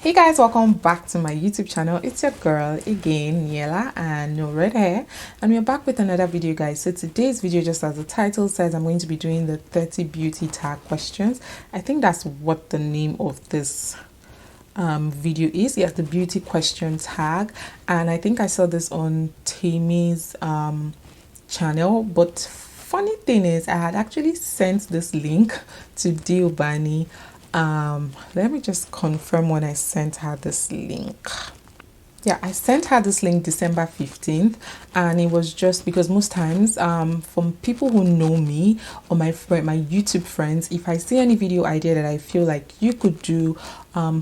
Hey guys, welcome back to my YouTube channel. It's your girl again, Niella, and no red hair, and we're back with another video, guys. So today's video, just as the title says, I'm going to be doing the 30 beauty tag questions. I think that's what the name of this video is. Yes, the beauty question tag. And I think I saw this on Tammy's channel, but funny thing is I had actually sent this link to Diobani. Let me just confirm when I sent her this link. Yeah, I sent her this link December 15th, and it was just because most times from people who know me or my YouTube friends, if I see any video idea that I feel like you could do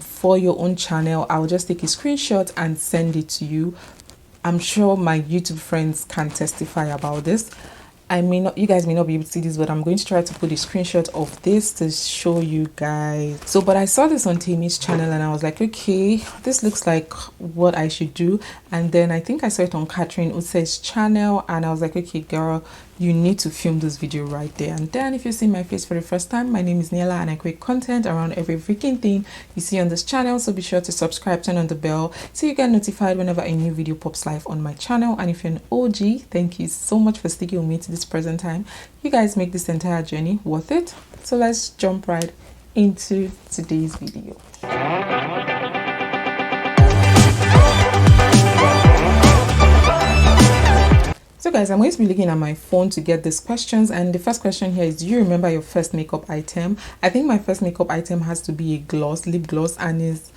for your own channel, I'll just take a screenshot and send it to you. I'm sure my YouTube friends can testify about this. You guys may not be able to see this, but I'm going to try to put a screenshot of this to show you guys. So, but I saw this on Tammy's channel and I was like, okay, this looks like what I should do. And then I think I saw it on Catherine Use's channel and I was like, okay, girl, you need to film this video right there. And then if you see my face for the first time, my name is Niella and I create content around every freaking thing you see on this channel. So be sure to subscribe, turn on the bell so you get notified whenever a new video pops live on my channel. And if you're an OG, thank you so much for sticking with me to this present time. You guys make this entire journey worth it. So let's jump right into today's video. So guys, I'm going to be looking at my phone to get these questions, and the first question here is, do you remember your first makeup item? I think my first makeup item has to be a gloss, lip gloss, and is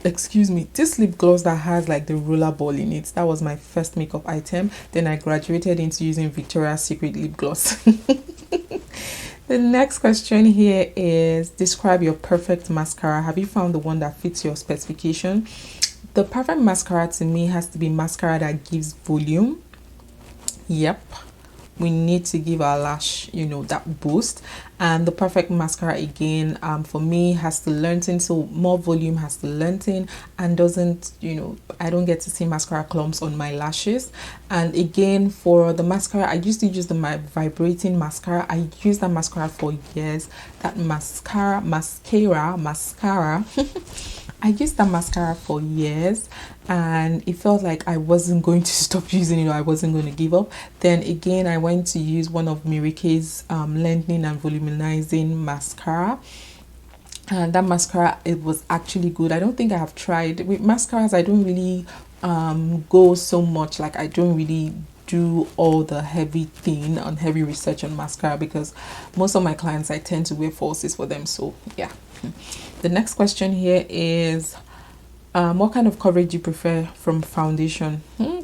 excuse me, this lip gloss that has like the roller ball in it. That was my first makeup item. Then I graduated into using Victoria's Secret lip gloss. The next question here is, describe your perfect mascara. Have you found the one that fits your specification? The perfect mascara to me has to be mascara that gives volume. Yep, we need to give our lash, you know, that boost. And the perfect mascara again, for me, has to lengthen. So more volume has to lengthen and doesn't, you know, I don't get to see mascara clumps on my lashes. And again, for the mascara, I used to use my vibrating mascara. I used that mascara for years. That mascara I used that mascara for years and it felt like I wasn't going to stop using it, or I wasn't going to give up. Then again, I went to use one of Mary Kay's lengthening and volumizing mascara, and that mascara, it was actually good. I don't think I have tried with mascaras. I don't really go so much, like I don't really do all the heavy research on mascara, because most of my clients, I tend to wear falsies for them. So yeah. The next question here is, what kind of coverage you prefer from foundation?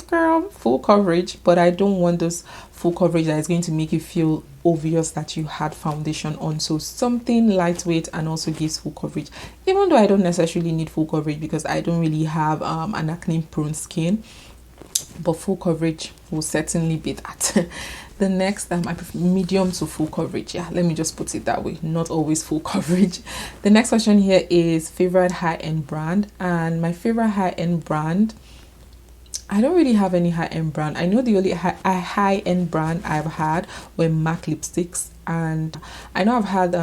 Girl, full coverage, but I don't want this full coverage that is going to make you feel obvious that you had foundation on. So something lightweight and also gives full coverage, even though I don't necessarily need full coverage because I don't really have an acne prone skin, but full coverage will certainly be that. The next, I prefer medium to full coverage. Yeah, let me just put it that way, not always full coverage. The next question here is, favorite high-end brand. And my favorite high-end brand, I don't really have any high-end brand. I know the only high-end brand I've had were MAC lipsticks, and I know I've had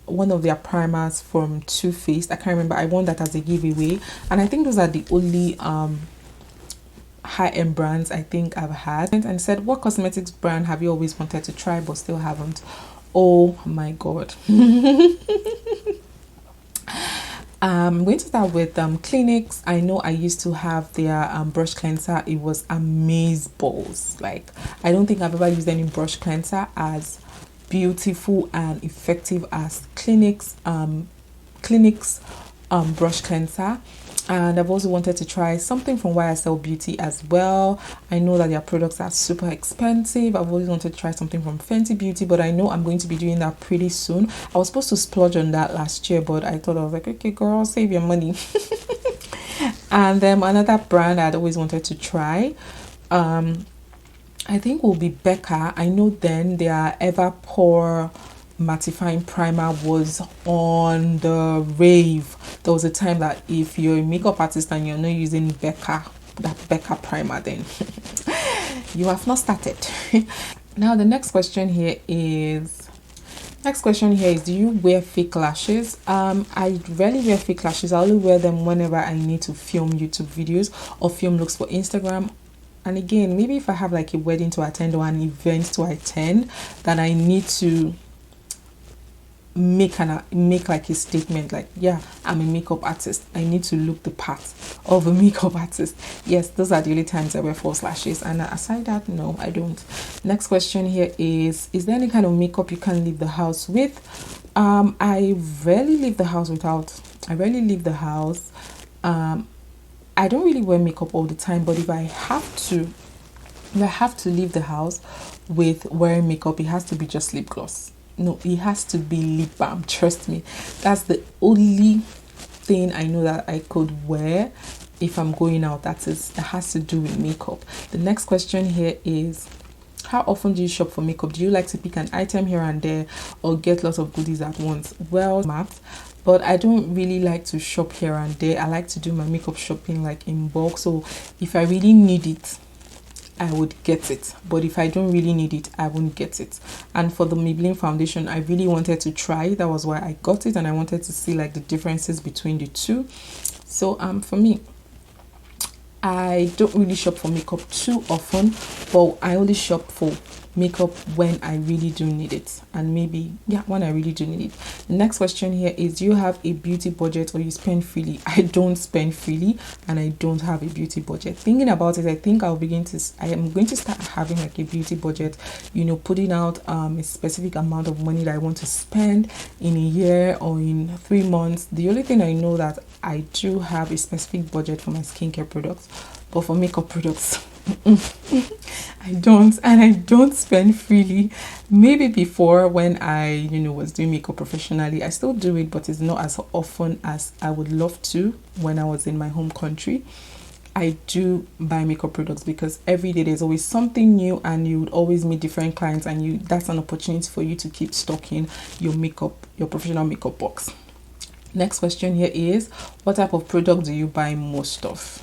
one of their primers from Too Faced. I can't remember, I won that as a giveaway, and I think those are the only high-end brands I think I've had. And said, what cosmetics brand have you always wanted to try but still haven't? Oh my god. I'm going to start with Clinics. I know I used to have their brush cleanser. It was amazeballs. Like, I don't think I've ever used any brush cleanser as beautiful and effective as Clinics brush cleanser. And I've also wanted to try something from YSL Beauty as well. I know that their products are super expensive. I've always wanted to try something from Fenty Beauty, but I know I'm going to be doing that pretty soon. I was supposed to splurge on that last year, but I thought, I was like, okay girl, save your money. And then another brand I'd always wanted to try, I think will be Becca. I know then their Ever Pore mattifying primer was on the rave. There was a time that if you're a makeup artist and you're not using that Becca primer, then you have not started. Now the next question here is, Next question here is, do you wear fake lashes? I rarely wear fake lashes. I only wear them whenever I need to film YouTube videos or film looks for Instagram. And again, maybe if I have like a wedding to attend or an event to attend that I need to make like a statement, like, yeah, I'm a makeup artist, I need to look the part of a makeup artist. Yes, those are the only times I wear false lashes, and aside that, no, I don't. Next question here is there any kind of makeup you can't leave the house with? I rarely leave the house. I don't really wear makeup all the time, but if I have to leave the house with wearing makeup, it has to be just lip gloss. No, it has to be lip balm. Trust me, that's the only thing I know that I could wear if I'm going out. That has to do with makeup. The next question here is, how often do you shop for makeup? Do you like to pick an item here and there or get lots of goodies at once? Well, but I don't really like to shop here and there. I like to do my makeup shopping like in bulk. So if I really need it, I would get it, but if I don't really need it, I won't get it. And for the Maybelline foundation, I really wanted to try. That was why I got it, and I wanted to see like the differences between the two. So for me, I don't really shop for makeup too often, but I only shop for makeup when I really do need it, and maybe, yeah, when I really do need it. The next question here is, do you have a beauty budget or you spend freely? I don't spend freely, and I don't have a beauty budget. Thinking about it, I think I am going to start having like a beauty budget, you know, putting out a specific amount of money that I want to spend in a year or in 3 months. The only thing I know that I do have a specific budget for my skincare products, but for makeup products, I don't, and I don't spend freely. Maybe before, when I was doing makeup professionally, I still do it, but it's not as often as I would love to. When I was in my home country, I do buy makeup products because every day there's always something new, and you would always meet different clients, and that's an opportunity for you to keep stocking your professional makeup box. Next question here is, what type of product do you buy most of?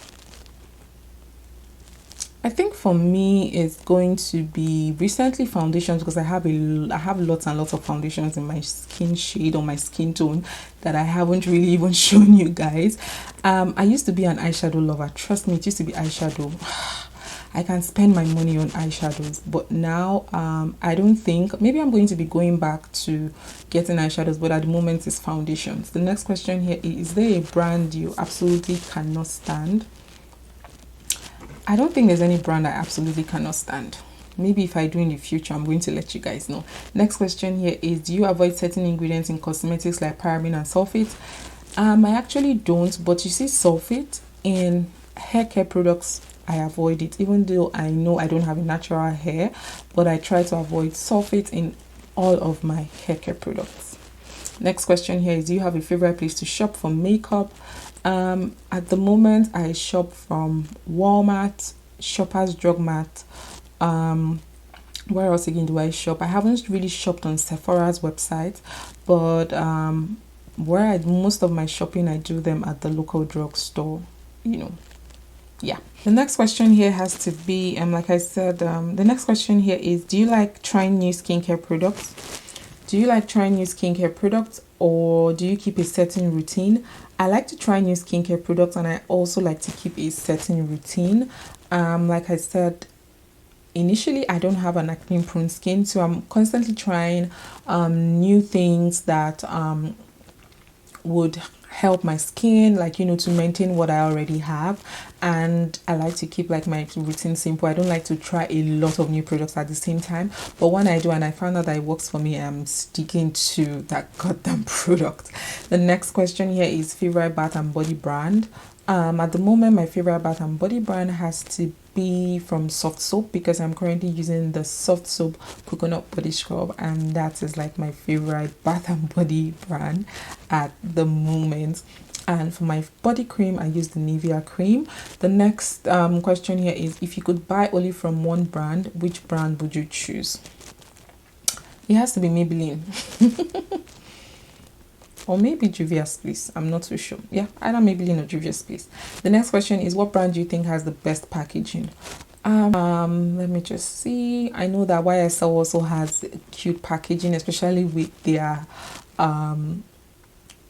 I think for me it's going to be recently foundations, because I have lots and lots of foundations in my skin shade or my skin tone that I haven't really even shown you guys. I used to be an eyeshadow lover. Trust me, it used to be eyeshadow. I can spend my money on eyeshadows, but now I don't think, maybe I'm going to be going back to getting eyeshadows, but at the moment it's foundations. The next question here is there a brand you absolutely cannot stand? I don't think there's any brand I absolutely cannot stand. Maybe if I do in the future, I'm going to let you guys know. Next question here is, do you avoid certain ingredients in cosmetics like paraben and sulfate? I actually don't, but you see, sulfate in hair care products, I avoid it, even though I know I don't have a natural hair, but I try to avoid sulfate in all of my hair care products. Next question here is, do you have a favorite place to shop for makeup? At the moment, I shop from Walmart, Shoppers Drug Mart. Where else again do I shop? I haven't really shopped on Sephora's website, but most of my shopping, I do them at the local drugstore, yeah. The next question here has to be, like I said, the next question here is, do you like trying new skincare products? Do you like trying new skincare products, or do you keep a certain routine? I like to try new skincare products, and I also like to keep a certain routine. Like I said, initially I don't have an acne prone skin, so I'm constantly trying new things that would help my skin, like, to maintain what I already have. And I like to keep like my routine simple. I don't like to try a lot of new products at the same time, but when I do and I found out that it works for me, I'm sticking to that goddamn product. The next question here is favorite bath and body brand. At the moment, my favorite bath and body brand has to be from Soft Soap, because I'm currently using the Soft Soap coconut body scrub, and that is like my favorite bath and body brand at the moment. And for my body cream, I use the Nivea cream. The next question here is, if you could buy only from one brand, which brand would you choose? It has to be Maybelline. Or maybe Juvia's Place. I'm not too sure. Yeah, either Maybelline or Juvia's Place. The next question is, what brand do you think has the best packaging? Let me just see. I know that YSL also has cute packaging, especially with their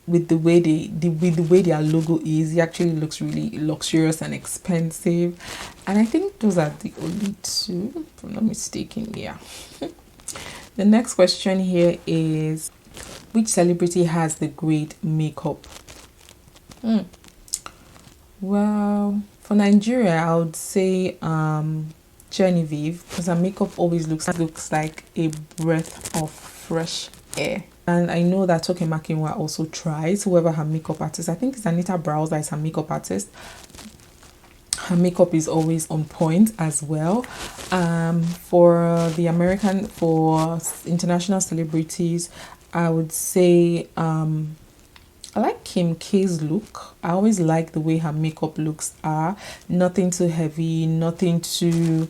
with the way with the way their logo is. It actually looks really luxurious and expensive, and I think those are the only two, if I'm not mistaken. Yeah. The next question here is, which celebrity has the great makeup? Well, for Nigeria, I would say Genevieve, because her makeup always looks like a breath of fresh air. And I know that Toke Makinwa also tries, whoever her makeup artist, I think it's Anita Browse that is her makeup artist. Her makeup is always on point as well. For international celebrities, I would say I like Kim K's look. I always like the way her makeup looks are. Nothing too heavy, nothing too,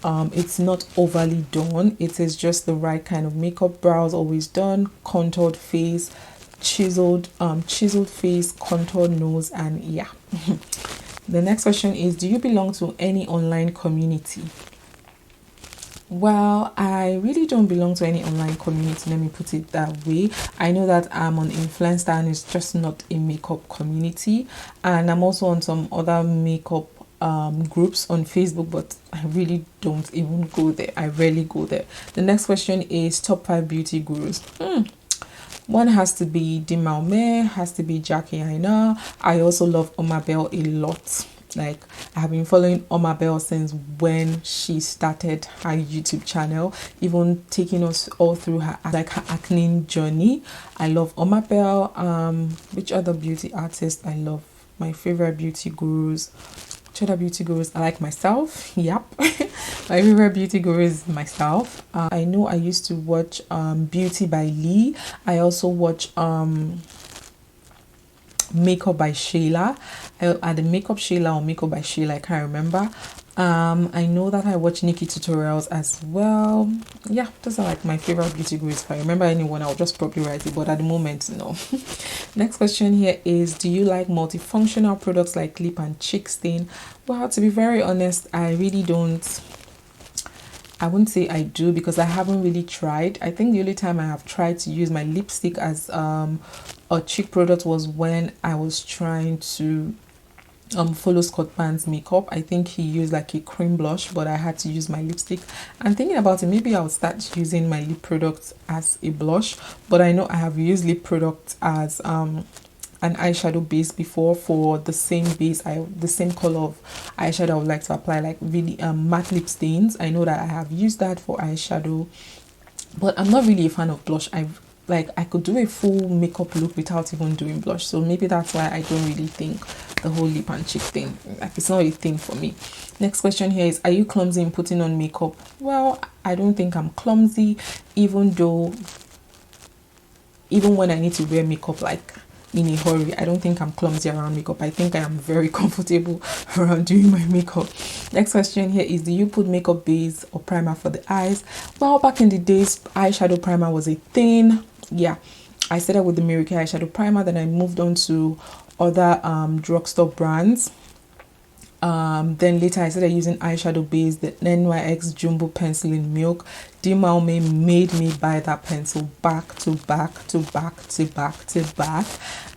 it's not overly done. It is just the right kind of makeup. Brows always done, contoured face, chiseled face, contoured nose, and yeah. The next question is, do you belong to any online community? Well, I really don't belong to any online community, let me put it that way. I know that I'm on Influencer and it's just not a makeup community, and I'm also on some other makeup groups on Facebook, but I really don't even go there. I rarely go there. The next question is top 5 beauty gurus. One has to be Dimaume, has to be Jackie Aina. I also love Omabel a lot. Like, I have been following Omabel since when she started her YouTube channel, even taking us all through her acne journey. I love Omabel. Which other beauty artist I love? My favorite beauty gurus. Which other beauty gurus? I like myself. Yep. My favorite beauty guru is myself. I know I used to watch Beauty by Lee. I also watch Makeup by Sheila. Either Makeup Sheila or Makeup by Sheila, I can't remember. I know that I watch Nikki tutorials as well. Yeah, those are like my favorite beauty gurus. If I remember anyone, I'll just probably write it, but at the moment, no. Next question here is, do you like multifunctional products like lip and cheek stain? Well, to be very honest, I really don't. I wouldn't say I do, because I haven't really tried. I think the only time I have tried to use my lipstick as a cheek product was when I was trying to follow Scott Pann's makeup. I think he used like a cream blush, but I had to use my lipstick. And thinking about it, maybe I'll start using my lip products as a blush, but I know I have used lip products as an eyeshadow base before for the same base, the same color of eyeshadow I would like to apply, like really matte lip stains. I know that I have used that for eyeshadow, but I'm not really a fan of blush. I could do a full makeup look without even doing blush, so maybe that's why I don't really think the whole lip and cheek thing, like, it's not a thing for me. Next question here is, are you clumsy in putting on makeup? Well, I don't think I'm clumsy, even when I need to wear makeup like in a hurry. I don't think I'm clumsy around makeup. I think I am very comfortable around doing my makeup. Next question here is, do you put makeup base or primer for the eyes? Well, back in the days, eyeshadow primer was a thing. Yeah, I started with the Mary Kay eyeshadow primer, then I moved on to other drugstore brands. Then later I started using eyeshadow base, the NYX Jumbo pencil in milk. Dimaume made me buy that pencil back to back to back to back to back.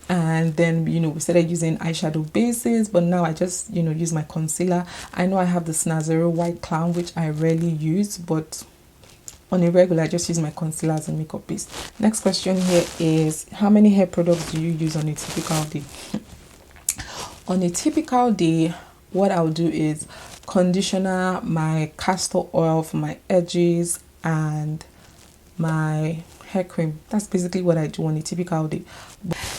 And then, we started using eyeshadow bases, but now I just, use my concealer. I know I have the Snazero White Clown, which I rarely use, but on a regular, I just use my concealer as a makeup base. Next question here is, how many hair products do you use on a typical day? On a typical day, what I'll do is conditioner, my castor oil for my edges, and my hair cream. That's basically what I do on a typical day.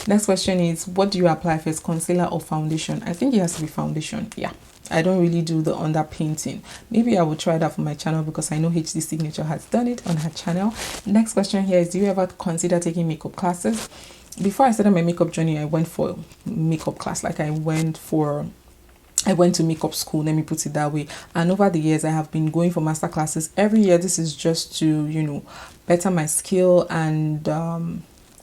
Next question is, what do you apply first, concealer or foundation? I think it has to be foundation. Yeah, I don't really do the under painting. Maybe I will try that for my channel, because I know HD Signature has done it on her channel. Next question here is, do you ever consider taking makeup classes? Before I started my makeup journey, I went for makeup class. Like, I went to makeup school, let me put it that way. And over the years, I have been going for master classes every year. This is just to, better my skill and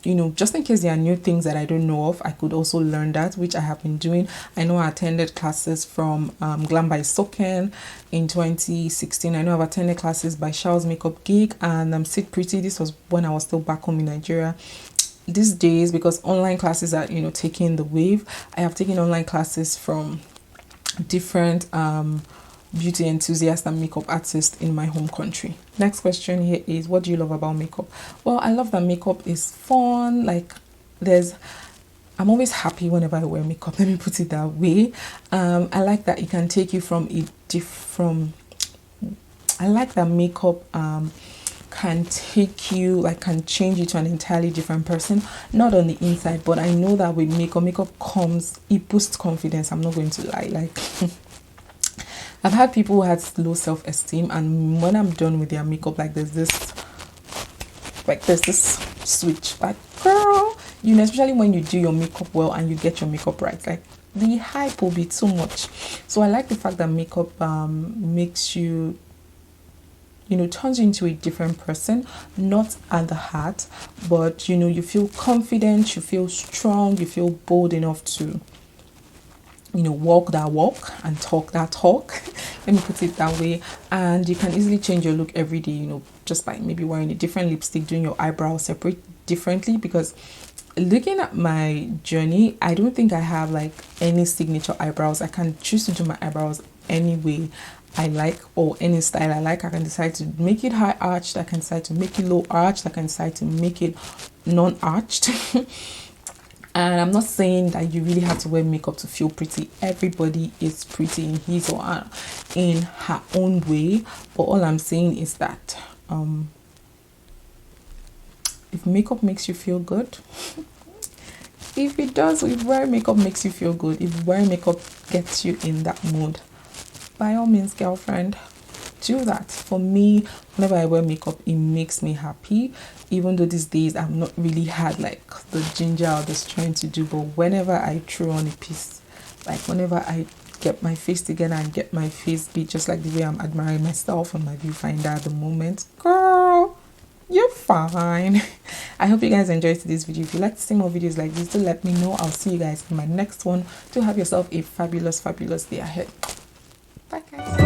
you know, just in case there are new things that I don't know of, I could also learn that, which I have been doing. I know I attended classes from Glam by Soken in 2016. I know I've attended classes by Charles Makeup Geek and Sit Pretty. This was when I was still back home in Nigeria. These days, because online classes are, you know, taking the wave, I have taken online classes from different beauty enthusiasts and makeup artists in my home country. Next question here is, what do you love about makeup? Well, I love that makeup is fun. Like, I'm always happy whenever I wear makeup, let me put it that way. I like that it can take you from I like that makeup can take you, like, can change you to an entirely different person, not on the inside, but I know that with makeup comes, it boosts confidence. I'm not going to lie. Like, I've had people who had low self-esteem, and when I'm done with their makeup, like, there's this switch, like, girl, you know, especially when you do your makeup well and you get your makeup right, like, the hype will be too much. So I like the fact that makeup makes you, you know, turns you into a different person, not at the heart, but, you know, you feel confident, you feel strong, you feel bold enough to, you know, walk that walk and talk that talk. Let me put it that way. And you can easily change your look every day, you know, just by maybe wearing a different lipstick, doing your eyebrows separate differently. Because looking at my journey, I don't think I have like any signature eyebrows. I can choose to do my eyebrows any way I like, or any style I like. I can decide to make it high arched, I can decide to make it low arched, I can decide to make it non-arched. And I'm not saying that you really have to wear makeup to feel pretty. Everybody is pretty in his or her, in her own way. But all I'm saying is that if makeup makes you feel good, if it does, if wearing makeup makes you feel good, if wearing makeup gets you in that mood, by all means, girlfriend, do that. For me, whenever I wear makeup, it makes me happy. Even though these days I've not really had like the ginger or the strength to do, but whenever I throw on a piece, like whenever I get my face together and get my face beat, just like the way I'm admiring myself on my viewfinder at the moment, girl, you're fine. I hope you guys enjoyed today's video. If you like to see more videos like this, do let me know. I'll see you guys in my next one. Do have yourself a fabulous day ahead. Bye guys.